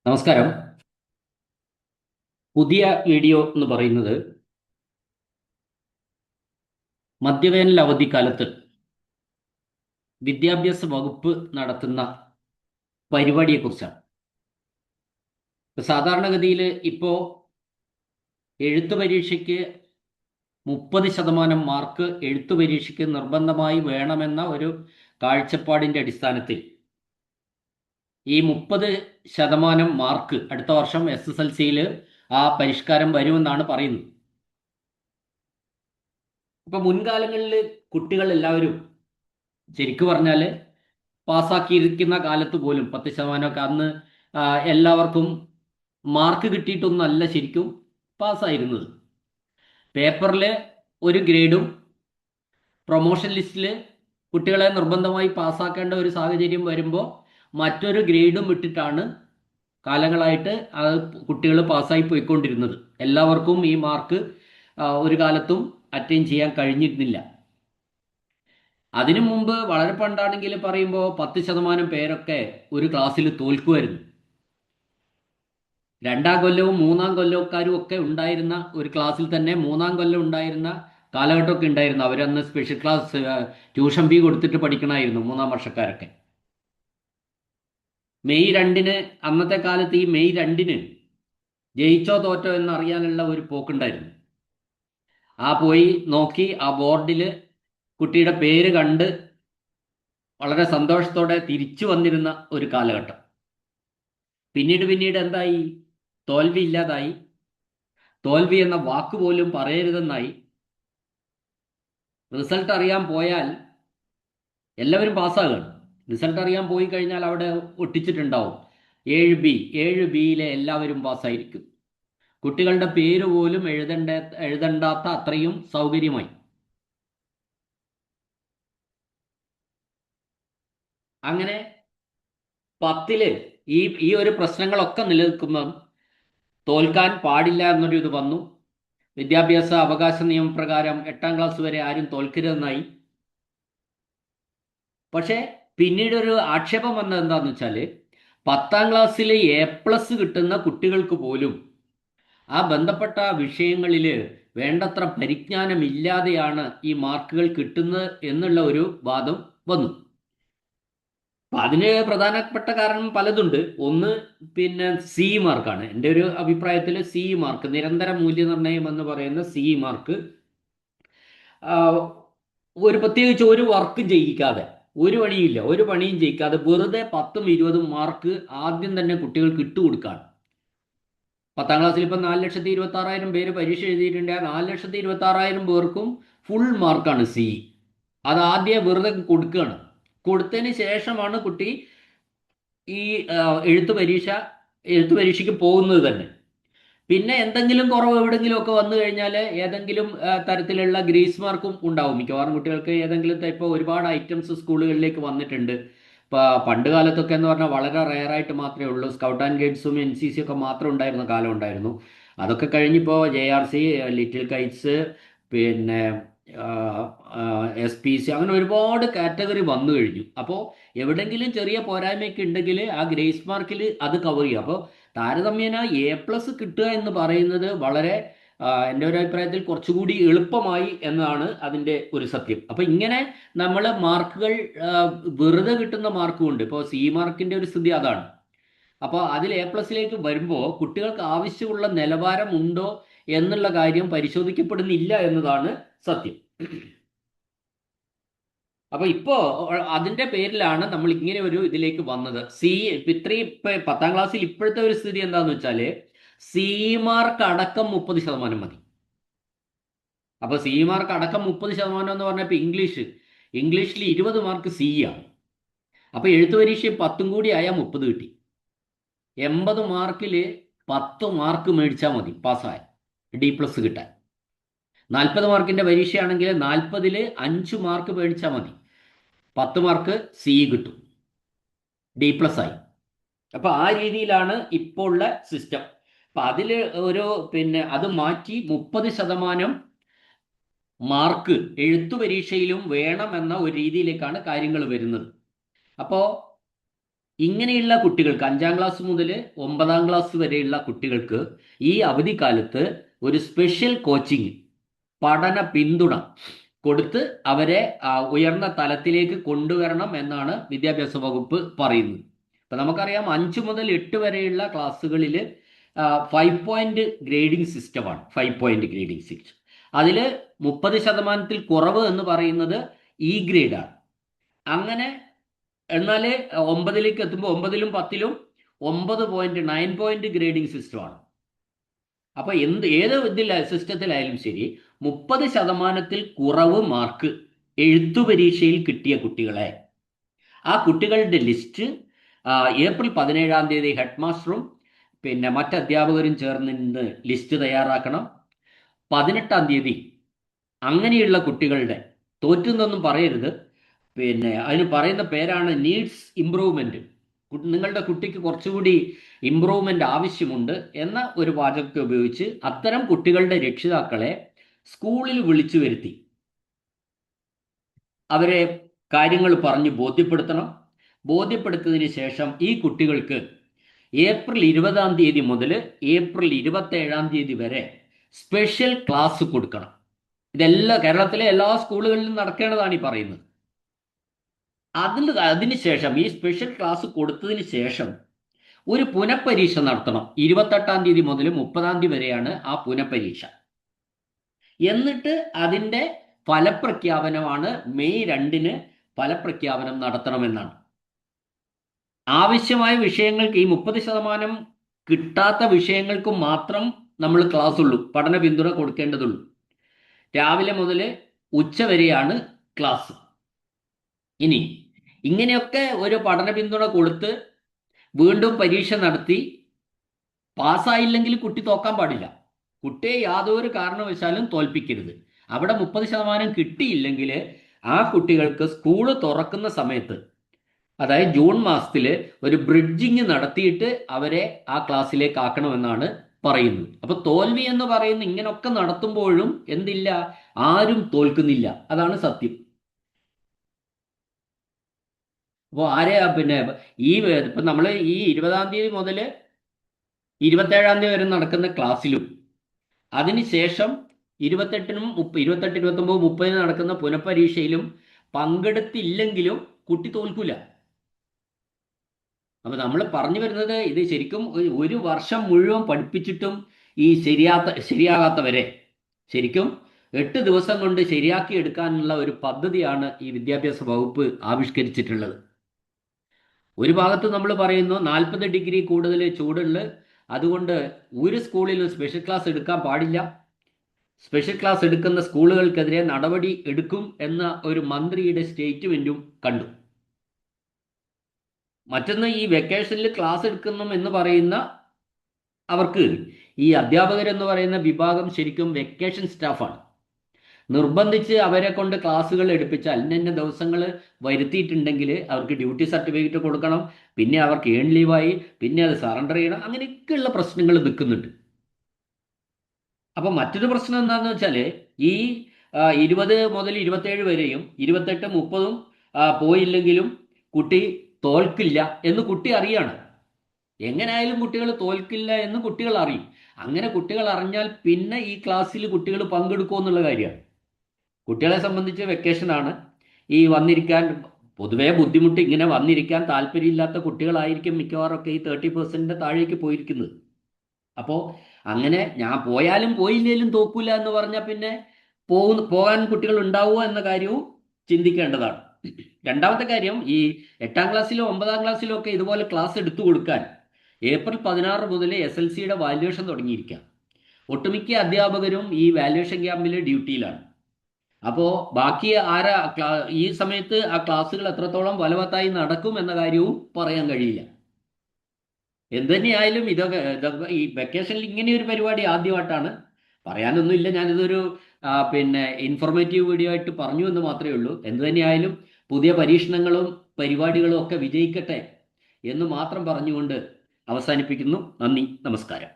നമസ്കാരം. പുതിയ വീഡിയോ എന്ന് പറയുന്നത് മധ്യവേനൽ അവധിക്കാലത്ത് വിദ്യാഭ്യാസ വകുപ്പ് നടത്തുന്ന പരിപാടിയെക്കുറിച്ചാണ്. സാധാരണഗതിയിൽ ഇപ്പോൾ എഴുത്തു പരീക്ഷയ്ക്ക് 30% മാർക്ക് എഴുത്തു പരീക്ഷയ്ക്ക് നിർബന്ധമായി വേണമെന്ന ഒരു കാഴ്ചപ്പാടിൻ്റെ അടിസ്ഥാനത്തിൽ ഈ 30% മാർക്ക് അടുത്ത വർഷം SSLC-യിൽ ആ പരിഷ്കാരം വരുമെന്നാണ് പറയുന്നത്. ഇപ്പൊ മുൻകാലങ്ങളിൽ കുട്ടികൾ എല്ലാവരും ശരിക്കു പറഞ്ഞാൽ പാസ്സാക്കിയിരിക്കുന്ന കാലത്ത് പോലും 10%ഒക്കെ അന്ന് എല്ലാവർക്കും മാർക്ക് കിട്ടിയിട്ടൊന്നല്ല ശരിക്കും പാസ്സായിരുന്നത്. പേപ്പറിൽ ഒരു ഗ്രേഡും പ്രൊമോഷൻ ലിസ്റ്റിൽ കുട്ടികളെ നിർബന്ധമായി പാസ്സാക്കേണ്ട ഒരു സാഹചര്യം വരുമ്പോൾ മറ്റൊരു ഗ്രേഡും ഇട്ടിട്ടാണ് കാലങ്ങളായിട്ട് കുട്ടികൾ പാസ്സായി പോയിക്കൊണ്ടിരുന്നത്. എല്ലാവർക്കും ഈ മാർക്ക് ഒരു കാലത്തും അറ്റൈൻ ചെയ്യാൻ കഴിഞ്ഞിരുന്നില്ല. അതിനു മുമ്പ് വളരെ പണ്ടാണെങ്കിൽ പറയുമ്പോൾ 10% പേരൊക്കെ ഒരു ക്ലാസ്സിൽ തോൽക്കുമായിരുന്നു. രണ്ടാം കൊല്ലവും മൂന്നാം കൊല്ലക്കാരും ഒക്കെ ഉണ്ടായിരുന്ന ഒരു ക്ലാസ്സിൽ തന്നെ മൂന്നാം കൊല്ലം ഉണ്ടായിരുന്ന കാലഘട്ടമൊക്കെ ഉണ്ടായിരുന്നു. അവരന്ന് സ്പെഷ്യൽ ക്ലാസ് ട്യൂഷൻ ഫീ കൊടുത്തിട്ട് പഠിക്കണമായിരുന്നു മൂന്നാം വർഷക്കാരൊക്കെ. മെയ് 2-ന് അന്നത്തെ കാലത്ത് ഈ മെയ് 2-ന് ജയിച്ചോ തോറ്റോ എന്നറിയാനുള്ള ഒരു പോക്കുണ്ടായിരുന്നു. പോയി നോക്കി ആ ബോർഡിൽ കുട്ടിയുടെ പേര് കണ്ട് വളരെ സന്തോഷത്തോടെ തിരിച്ചു വന്നിരുന്ന ഒരു കാലഘട്ടം. പിന്നീട് എന്തായി? തോൽവി ഇല്ലാതായി. തോൽവി എന്ന വാക്ക് പോലും പറയരുതെന്നായി. റിസൾട്ട് അറിയാൻ പോയാൽ എല്ലാവരും പാസ്സാകുകയാണ്. റിസൾട്ട് അറിയാൻ പോയി കഴിഞ്ഞാൽ അവിടെ ഒട്ടിച്ചിട്ടുണ്ടാവും 7B. 7Bയിലെ എല്ലാവരും പാസ്സായിരിക്കും. കുട്ടികളുടെ പേര് പോലും എഴുതണ്ടാത്ത അത്രയും സൗകര്യമായി. അങ്ങനെ 10-ല് ഈ ഒരു പ്രശ്നങ്ങളൊക്കെ നിലനിൽക്കുമ്പം തോൽക്കാൻ പാടില്ല എന്നൊരു ഇത് വന്നു. വിദ്യാഭ്യാസ അവകാശ നിയമപ്രകാരം 8-ാം ക്ലാസ് വരെ ആരും തോൽക്കരുതെന്നായി. പക്ഷേ പിന്നീടൊരു ആക്ഷേപം വന്നത് എന്താണെന്ന് വെച്ചാൽ 10-ാം ക്ലാസ്സിൽ A+ കിട്ടുന്ന കുട്ടികൾക്ക് പോലും ആ ബന്ധപ്പെട്ട വിഷയങ്ങളിൽ വേണ്ടത്ര പരിജ്ഞാനമില്ലാതെയാണ് ഈ മാർക്കുകൾ കിട്ടുന്നത് എന്നുള്ള ഒരു വാദം വന്നു. അപ്പം അതിന് പ്രധാനപ്പെട്ട കാരണം പലതുണ്ട്. ഒന്ന് C മാർക്കാണ്. എൻ്റെ ഒരു അഭിപ്രായത്തിൽ C മാർക്ക്, നിരന്തര മൂല്യനിർണ്ണയം എന്ന് പറയുന്ന C മാർക്ക് പ്രത്യേകിച്ച് ഒരു വർക്കും ചെയ്യിക്കാതെ, ഒരു പണിയും ചെയ്യിക്കാതെ വെറുതെ 10ഉം 20ഉം മാർക്ക് ആദ്യം തന്നെ കുട്ടികൾക്ക് ഇട്ടുകൊടുക്കുകയാണ്. 10-ാം ക്ലാസ്സിൽ ഇപ്പം 4,26,000 പേര് പരീക്ഷ എഴുതിയിട്ടുണ്ട്. 4,26,000 പേർക്കും ഫുൾ മാർക്കാണ് C. അത് ആദ്യം വെറുതെ കൊടുക്കുകയാണ്. കൊടുത്തതിന് ശേഷമാണ് കുട്ടി ഈ എഴുത്തു പരീക്ഷയ്ക്ക് പോകുന്നത് തന്നെ. പിന്നെ എന്തെങ്കിലും കുറവ് എവിടെയെങ്കിലും ഒക്കെ വന്നു കഴിഞ്ഞാൽ ഏതെങ്കിലും തരത്തിലുള്ള ഗ്രേസ് മാർക്കും ഉണ്ടാവും. മിക്കവാറും കുട്ടികൾക്ക് ഏതെങ്കിലും ഇപ്പോൾ ഒരുപാട് ഐറ്റംസ് സ്കൂളുകളിലേക്ക് വന്നിട്ടുണ്ട്. ഇപ്പോൾ പണ്ട് കാലത്തൊക്കെ എന്ന് പറഞ്ഞാൽ വളരെ റെയറായിട്ട് മാത്രമേ ഉള്ളൂ. സ്കൗട്ട് ആൻഡ് ഗൈഡ്സും NCC ഒക്കെ മാത്രം ഉണ്ടായിരുന്ന കാലം ഉണ്ടായിരുന്നു. അതൊക്കെ കഴിഞ്ഞിപ്പോൾ JRC, ലിറ്റിൽ കൈറ്റ്സ്, പിന്നെ SPC, അങ്ങനെ ഒരുപാട് കാറ്റഗറി വന്നു കഴിഞ്ഞു. അപ്പോൾ എവിടെയെങ്കിലും ചെറിയ പോരായ്മയൊക്കെ ഉണ്ടെങ്കിൽ ആ ഗ്രേസ് മാർക്കിൽ അത് കവർ ചെയ്യും. അപ്പോൾ താരതമ്യേന A+ കിട്ടുക എന്ന് പറയുന്നത് വളരെ എൻ്റെ ഒരു അഭിപ്രായത്തിൽ കുറച്ചുകൂടി എളുപ്പമായി എന്നതാണ് അതിൻ്റെ ഒരു സത്യം. അപ്പോൾ ഇങ്ങനെ നമ്മൾ മാർക്കുകൾ വെറുതെ കിട്ടുന്ന മാർക്കുമുണ്ട്. ഇപ്പോൾ C മാർക്കിൻ്റെ ഒരു സ്ഥിതി അതാണ്. അപ്പോൾ അതിൽ A+ലേക്ക് വരുമ്പോൾ കുട്ടികൾക്ക് ആവശ്യമുള്ള നിലവാരം ഉണ്ടോ എന്നുള്ള കാര്യം പരിശോധിക്കപ്പെടുന്നില്ല എന്നതാണ് സത്യം. അപ്പോൾ ഇപ്പോൾ അതിൻ്റെ പേരിലാണ് നമ്മൾ ഇങ്ങനെ ഒരു ഇതിലേക്ക് വന്നത്. ഇപ്പം 10-ാം ക്ലാസ്സിൽ ഇപ്പോഴത്തെ ഒരു സ്ഥിതി എന്താണെന്ന് വെച്ചാൽ C മാർക്ക് അടക്കം 30% മതി. അപ്പോൾ C മാർക്ക് അടക്കം 30% എന്ന് പറഞ്ഞാൽ ഇപ്പോൾ ഇംഗ്ലീഷിൽ 20 മാർക്ക് C ആണ്. അപ്പോൾ എഴുത്തു പരീക്ഷ 10ഉം കൂടി ആയാൽ 30 കിട്ടി. 80 മാർക്കിൽ 10 മാർക്ക് മേടിച്ചാൽ മതി പാസ്സായ D+ കിട്ടാൻ. 40 മാർക്കിൻ്റെ പരീക്ഷയാണെങ്കിൽ 40-ൽ 5 മാർക്ക് മേടിച്ചാൽ മതി, 10 മാർക്ക് C കിട്ടും, D+ ആയി. അപ്പോൾ ആ രീതിയിലാണ് ഇപ്പോൾ ഉള്ള സിസ്റ്റം. അപ്പം അതിൽ അത് മാറ്റി 30% മാർക്ക് എഴുത്തു പരീക്ഷയിലും വേണമെന്ന ഒരു രീതിയിലേക്കാണ് കാര്യങ്ങൾ വരുന്നത്. അപ്പോൾ ഇങ്ങനെയുള്ള കുട്ടികൾക്ക് 5ാം ക്ലാസ് മുതൽ 9ാം ക്ലാസ് വരെയുള്ള കുട്ടികൾക്ക് ഈ അവധിക്കാലത്ത് ഒരു സ്പെഷ്യൽ കോച്ചിങ്, പഠന പിന്തുണ കൊടുത്ത് അവരെ ഉയർന്ന തലത്തിലേക്ക് കൊണ്ടുവരണം എന്നാണ് വിദ്യാഭ്യാസ വകുപ്പ് പറയുന്നത്. ഇപ്പം നമുക്കറിയാം 5 മുതൽ 8 വരെയുള്ള ക്ലാസ്സുകളിൽ 5 പോയിന്റ് ഗ്രേഡിംഗ് സിസ്റ്റമാണ്. 5 പോയിന്റ് ഗ്രേഡിംഗ് സിസ്റ്റം. അതിൽ 30% കുറവ് എന്ന് പറയുന്നത് ഇ ഗ്രേഡാണ്. അങ്ങനെ എന്നാൽ 9ലേക്ക് എത്തുമ്പോൾ 9ലും 10ലും 9 പോയിന്റ് 9 പോയിന്റ് ഗ്രേഡിംഗ് സിസ്റ്റമാണ്. അപ്പൊ ഏത് സിസ്റ്റത്തിലായാലും ശരി 30% കുറവ് മാർക്ക് എഴുത്തു പരീക്ഷയിൽ കിട്ടിയ കുട്ടികളെ, ആ കുട്ടികളുടെ ലിസ്റ്റ് ഏപ്രിൽ 17-ാം തീയതി ഹെഡ് മാസ്റ്ററും പിന്നെ മറ്റ് അധ്യാപകരും ചേർന്ന് നിന്ന് ലിസ്റ്റ് തയ്യാറാക്കണം. 18-ാം തീയതി അങ്ങനെയുള്ള കുട്ടികളുടെ, തോറ്റുന്നൊന്നും പറയരുത്, പിന്നെ അതിന് പറയുന്ന പേരാണ് നീഡ്സ് ഇംപ്രൂവ്മെന്റ്. നിങ്ങളുടെ കുട്ടിക്ക് കുറച്ചുകൂടി ഇംപ്രൂവ്മെന്റ് ആവശ്യമുണ്ട് എന്ന ഒരു വാചകത്തെ ഉപയോഗിച്ച് അത്തരം കുട്ടികളുടെ രക്ഷിതാക്കളെ സ്കൂളിൽ വിളിച്ചു വരുത്തി അവരെ കാര്യങ്ങൾ പറഞ്ഞ് ബോധ്യപ്പെടുത്തണം. ബോധ്യപ്പെടുത്തതിന് ശേഷം ഈ കുട്ടികൾക്ക് ഏപ്രിൽ 20-ാം തീയതി മുതൽ ഏപ്രിൽ 27-ാം തീയതി വരെ സ്പെഷ്യൽ ക്ലാസ് കൊടുക്കണം. ഇതെല്ലാം കേരളത്തിലെ എല്ലാ സ്കൂളുകളിലും നടക്കേണ്ടതാണ് ഈ പറയുന്നത്. അതിനുശേഷം ഈ സ്പെഷ്യൽ ക്ലാസ് കൊടുത്തതിന് ശേഷം ഒരു പുനഃപരീക്ഷ നടത്തണം. 28-ാം തീയതി മുതൽ 30-ാം തീയതി വരെയാണ് ആ പുനഃപരീക്ഷ. എന്നിട്ട് അതിൻ്റെ ഫലപ്രഖ്യാപനമാണ് മെയ് 2-ന് ഫലപ്രഖ്യാപനം നടത്തണമെന്നാണ്. ആവശ്യമായ വിഷയങ്ങൾക്ക്, ഈ 30% കിട്ടാത്ത വിഷയങ്ങൾക്ക് മാത്രം നമ്മൾ ക്ലാസ് ഉള്ളൂ, പഠന പിന്തുണ കൊടുക്കേണ്ടതുള്ളൂ. രാവിലെ മുതൽ ഉച്ച വരെയാണ് ക്ലാസ്. ഇനി ഇങ്ങനെയൊക്കെ ഒരു പഠന പിന്തുണ കൊടുത്ത് വീണ്ടും പരീക്ഷ നടത്തി പാസ്സായില്ലെങ്കിൽ കുട്ടി തോക്കാൻ പാടില്ല. കുട്ടിയെ യാതൊരു കാരണവശാലും തോൽപ്പിക്കരുത്. അവിടെ 30% കിട്ടിയില്ലെങ്കിൽ ആ കുട്ടികൾക്ക് സ്കൂള് തുറക്കുന്ന സമയത്ത്, അതായത് ജൂൺ മാസത്തിൽ ഒരു ബ്രിഡ്ജിങ് നടത്തിയിട്ട് അവരെ ആ ക്ലാസ്സിലേക്ക് ആക്കണമെന്നാണ് പറയുന്നത്. അപ്പൊ തോൽവി എന്ന് പറയുന്ന ഇങ്ങനൊക്കെ നടത്തുമ്പോഴും എന്തില്ല, ആരും തോൽക്കുന്നില്ല, അതാണ് സത്യം. അപ്പോൾ പിന്നെ ഇപ്പം നമ്മൾ ഈ 20-ാം തീയതി മുതൽ 27-ാം തീയതി വരെ നടക്കുന്ന ക്ലാസ്സിലും അതിനുശേഷം 28-നും 28, 29, 30 നടക്കുന്ന പുനഃപരീക്ഷയിലും പങ്കെടുത്തില്ലെങ്കിലും കുട്ടി തോൽക്കൂല. അപ്പൊ നമ്മൾ പറഞ്ഞു വരുന്നത്, ഇത് ശരിക്കും ഒരു വർഷം മുഴുവൻ പഠിപ്പിച്ചിട്ടും ഈ ശരിയാകാത്തവരെ ശരിക്കും 8 ദിവസം കൊണ്ട് ശരിയാക്കി എടുക്കാനുള്ള ഒരു പദ്ധതിയാണ് ഈ വിദ്യാഭ്യാസ വകുപ്പ് ആവിഷ്കരിച്ചിട്ടുള്ളത്. ഒരു ഭാഗത്ത് നമ്മൾ പറയുന്നു 40 ഡിഗ്രി കൂടുതൽ ചൂടുള്ള, അതുകൊണ്ട് ഒരു സ്കൂളിലും സ്പെഷ്യൽ ക്ലാസ് എടുക്കാൻ പാടില്ല, സ്പെഷ്യൽ ക്ലാസ് എടുക്കുന്ന സ്കൂളുകൾക്കെതിരെ നടപടി എടുക്കും എന്ന ഒരു മന്ത്രിയുടെ സ്റ്റേറ്റ്മെന്റും കണ്ടു. മറ്റൊന്ന്, ഈ വെക്കേഷനിൽ ക്ലാസ് എടുക്കണം എന്ന് പറയുന്ന അവർക്ക് ഈ അധ്യാപകരെന്ന് പറയുന്ന വിഭാഗം ശരിക്കും വെക്കേഷൻ സ്റ്റാഫാണ്. നിർബന്ധിച്ച് അവരെ കൊണ്ട് ക്ലാസ്സുകൾ എടുപ്പിച്ചാൽ ഇന്ന ദിവസങ്ങൾ വരുത്തിയിട്ടുണ്ടെങ്കിൽ അവർക്ക് ഡ്യൂട്ടി സർട്ടിഫിക്കറ്റ് കൊടുക്കണം, പിന്നെ അവർക്ക് ഏൺ ലീവായി, പിന്നെ അത് സറണ്ടർ ചെയ്യണം, അങ്ങനെയൊക്കെയുള്ള പ്രശ്നങ്ങൾ നിൽക്കുന്നുണ്ട്. അപ്പം മറ്റൊരു പ്രശ്നം എന്താണെന്ന് വെച്ചാൽ ഈ 20 മുതൽ 27 വരെയും 28, 30 പോയില്ലെങ്കിലും കുട്ടി തോൽക്കില്ല എന്ന് കുട്ടി അറിയാണ്. എങ്ങനെയായാലും കുട്ടികൾ തോൽക്കില്ല എന്ന് കുട്ടികൾ അറിയും. അങ്ങനെ കുട്ടികൾ അറിഞ്ഞാൽ പിന്നെ ഈ ക്ലാസ്സിൽ കുട്ടികൾ പങ്കെടുക്കുമോ എന്നുള്ള കാര്യമാണ്. കുട്ടികളെ സംബന്ധിച്ച് വെക്കേഷനാണ്. ഈ വന്നിരിക്കാൻ പൊതുവേ ബുദ്ധിമുട്ട്, ഇങ്ങനെ വന്നിരിക്കാൻ താല്പര്യമില്ലാത്ത കുട്ടികളായിരിക്കും മിക്കവാറൊക്കെ ഈ 30% താഴേക്ക് പോയിരിക്കുന്നത്. അപ്പോൾ അങ്ങനെ ഞാൻ പോയാലും പോയില്ലേലും തോക്കൂല എന്ന് പറഞ്ഞാൽ പിന്നെ പോകാൻ കുട്ടികൾ ഉണ്ടാവുമോ എന്ന കാര്യവും ചിന്തിക്കേണ്ടതാണ്. രണ്ടാമത്തെ കാര്യം, ഈ 8-ാം ക്ലാസ്സിലോ 9-ാം ക്ലാസ്സിലോ ഒക്കെ ഇതുപോലെ ക്ലാസ് എടുത്തു കൊടുക്കാൻ ഏപ്രിൽ 16 മുതൽ SLCയുടെ വാല്യുവേഷൻ തുടങ്ങിയിരിക്കാം. ഒട്ടുമിക്ക അധ്യാപകരും ഈ വാല്യുവേഷൻ ക്യാമ്പിൽ ഡ്യൂട്ടിയിലാണ്. അപ്പോൾ ബാക്കി ഈ സമയത്ത് ആ ക്ലാസ്സുകൾ എത്രത്തോളം ഫലവത്തായി നടക്കും എന്ന കാര്യവും പറയാൻ കഴിയില്ല. എന്തുതന്നെയായാലും ഇതൊക്കെ ഈ വെക്കേഷനിൽ ഇങ്ങനെ ഒരു പരിപാടി ആദ്യമായിട്ടാണ്. പറയാനൊന്നുമില്ല, ഞാനിതൊരു പിന്നെ ഇൻഫോർമേറ്റീവ് വീഡിയോ ആയിട്ട് പറഞ്ഞു എന്ന് മാത്രമേ ഉള്ളൂ. എന്തുതന്നെയായാലും പുതിയ പരീക്ഷണങ്ങളും പരിപാടികളും ഒക്കെ വിജയിക്കട്ടെ എന്ന് മാത്രം പറഞ്ഞുകൊണ്ട് അവസാനിപ്പിക്കുന്നു. നന്ദി, നമസ്കാരം.